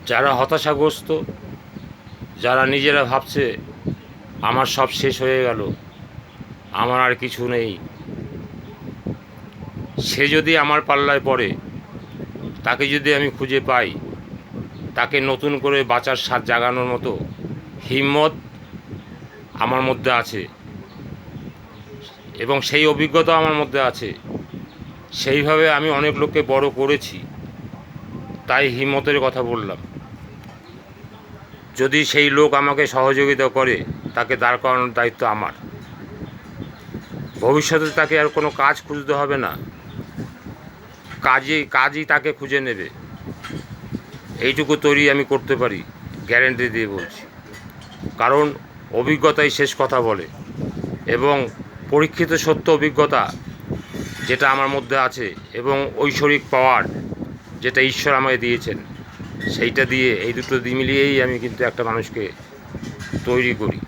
যারা হতাশাগ্রস্ত, যারা নিজেরা ভাবছে আমার সব শেষ হয়ে গেল, আমার আর কিছু নেই, সে যদি আমার পাল্লায় পড়ে, তাকে যদি আমি খুঁজে পাই, তাকে নতুন করে বাঁচার স্বাদ জাগানোর মতো হিম্মত আমার মধ্যে আছে এবং সেই অভিজ্ঞতা আমার মধ্যে আছে। সেইভাবে আমি অনেক লোককে বড় করেছি, তাই হিম্মতের কথা বললাম। যদি সেই লোক আমাকে সহযোগিতা করে, তাকে দাঁড় করানোর দায়িত্ব আমার। ভবিষ্যতে তাকে আর কোনো কাজ খুঁজতে হবে না, কাজই তাকে খুঁজে নেবে। এইটুকু তৈরি আমি করতে পারি, গ্যারেন্টি দিয়ে বলছি। কারণ অভিজ্ঞতাই শেষ কথা বলে, এবং পরীক্ষিত সত্য অভিজ্ঞতা যেটা আমার মধ্যে আছে এবং ঐশ্বরিক পাওয়ার যেটা ঈশ্বর আমাকে দিয়েছেন, সেইটা দিয়ে এই দুটো মিলিয়েই আমি কিন্তু একটা মানুষকে তৈরি করি।